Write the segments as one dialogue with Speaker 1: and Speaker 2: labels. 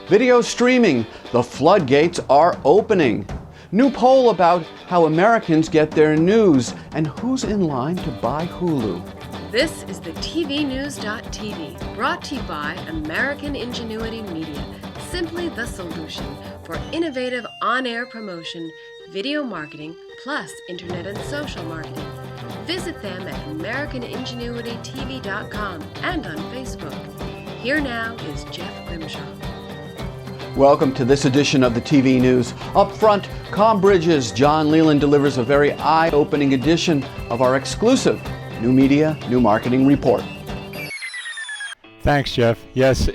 Speaker 1: Video streaming, the floodgates are opening. New poll about how Americans get their news and who's in line to buy Hulu.
Speaker 2: This is the tvnews.tv, brought to you by American Ingenuity Media, simply the solution for innovative on-air promotion, video marketing, plus internet and social marketing. Visit them at AmericanIngenuityTV.com and on Facebook. Here now is Jeff Grimshaw.
Speaker 1: Welcome to this edition of the TV News. Up front, ComBridges' Jon Leland delivers a very eye-opening edition of our exclusive New Media, New Marketing report.
Speaker 3: Thanks, Jeff. Yes,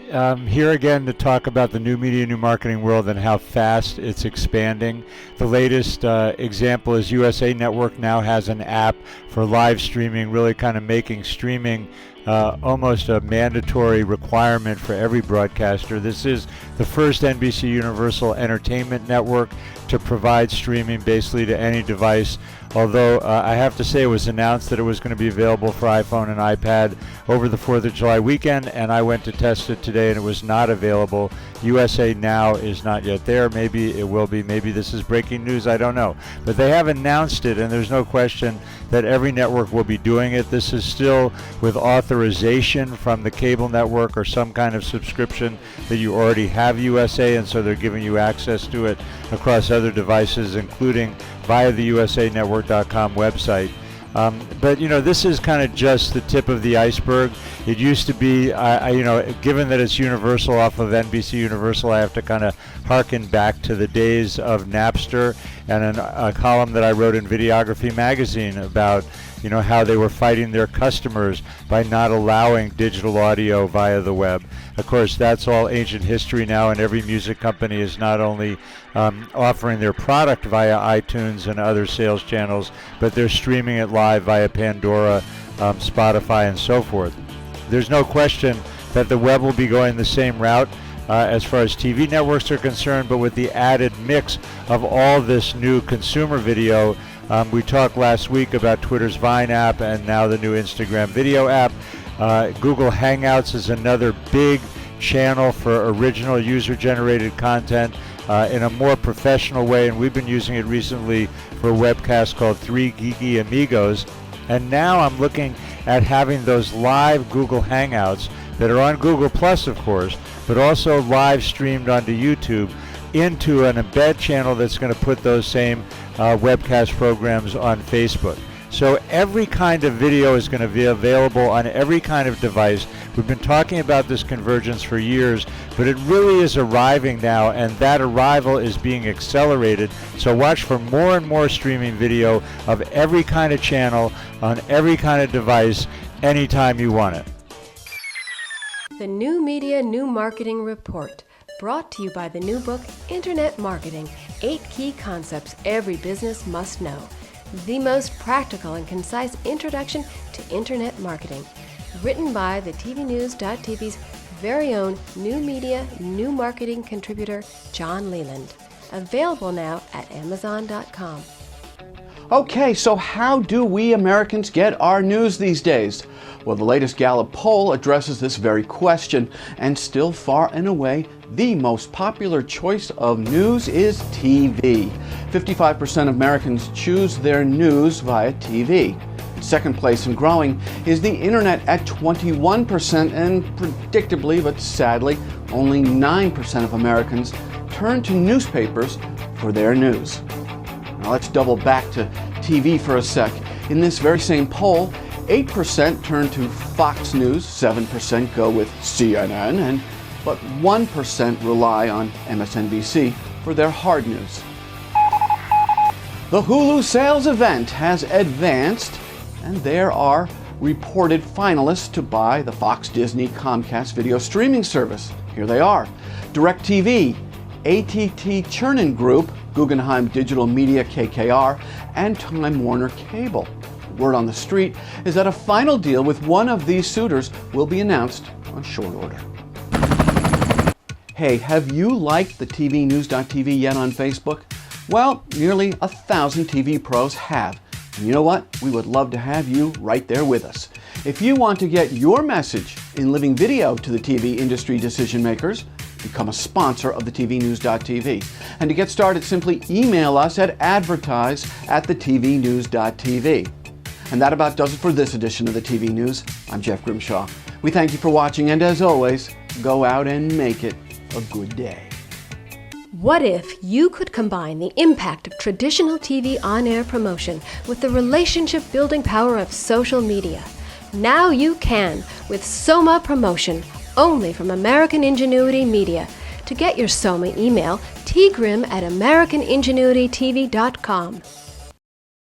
Speaker 3: here again to talk about the new media, new marketing world and how fast it's expanding. The latest example is USA Network now has an app for live streaming, really kind of making streaming almost a mandatory requirement for every broadcaster. This is the first NBC Universal Entertainment Network to provide streaming basically to any device. Although I have to say it was announced that it was going to be available for iPhone and iPad over the 4th of July weekend, and I went to test it today and it was not available. USA Now is not yet there. Maybe it will be. Maybe this is breaking news. I don't know. But they have announced it, and there's no question that every network will be doing it. This is still with authorization from the cable network or some kind of subscription that you already have USA, and so they're giving you access to it across other devices, including via the usanetwork.com website. But, you know, this is kind of just the tip of the iceberg. It used to be, given that it's Universal off of NBC Universal, I have to kind of harken back to the days of Napster and a column that I wrote in Videography magazine about, you know, how they were fighting their customers by not allowing digital audio via the web. Of course, that's all ancient history now, and every music company is not only offering their product via iTunes and other sales channels, but they're streaming it live via Pandora, Spotify, and so forth. There's no question that the web will be going the same route as far as TV networks are concerned, but with the added mix of all this new consumer video. We talked last week about Twitter's Vine app and now the new Instagram video app. Google Hangouts is another big channel for original user-generated content in a more professional way, and we've been using it recently for a webcast called 3 Geeky Amigos. And now I'm looking at having those live Google Hangouts that are on Google Plus, of course, but also live streamed onto YouTube into an embed channel that's going to put those same webcast programs on Facebook. So every kind of video is going to be available on every kind of device. We've been talking about this convergence for years, but it really is arriving now, and that arrival is being accelerated. So watch for more and more streaming video of every kind of channel on every kind of device anytime you want it.
Speaker 2: The New Media, New Marketing report, brought to you by the new book, Internet Marketing, 8 Key Concepts Every Business Must Know. The most practical and concise introduction to Internet marketing. Written by the tvnews.tv's very own New Media, New Marketing contributor, Jon Leland. Available now at Amazon.com.
Speaker 1: Okay, so how do we Americans get our news these days? Well, the latest Gallup poll addresses this very question, and still far and away, the most popular choice of news is TV. 55% of Americans choose their news via TV. In second place and growing is the internet at 21%, and predictably but sadly, only 9% of Americans turn to newspapers for their news. Now let's double back to TV for a sec. In this very same poll, 8% turn to Fox News, 7% go with CNN, but 1% rely on MSNBC for their hard news. The Hulu sales event has advanced, and there are reported finalists to buy the Fox Disney Comcast video streaming service. Here they are: DirecTV, AT&T Chernin Group, Guggenheim Digital Media KKR, and Time Warner Cable. Word on the street is that a final deal with one of these suitors will be announced on short order. Hey, have you liked the tvnews.tv yet on Facebook? Well, nearly 1,000 TV pros have. And you know what? We would love to have you right there with us. If you want to get your message in living video to the TV industry decision makers, become a sponsor of the tvnews.tv. And to get started, simply email us at advertise@thetvnews.tv. And that about does it for this edition of the TV News. I'm Jeff Grimshaw. We thank you for watching, and as always, go out and make it a good day.
Speaker 2: What if you could combine the impact of traditional TV on-air promotion with the relationship-building power of social media? Now you can with Soma Promotion, only from American Ingenuity Media. To get your Soma email, tgrim@americaningenuitytv.com.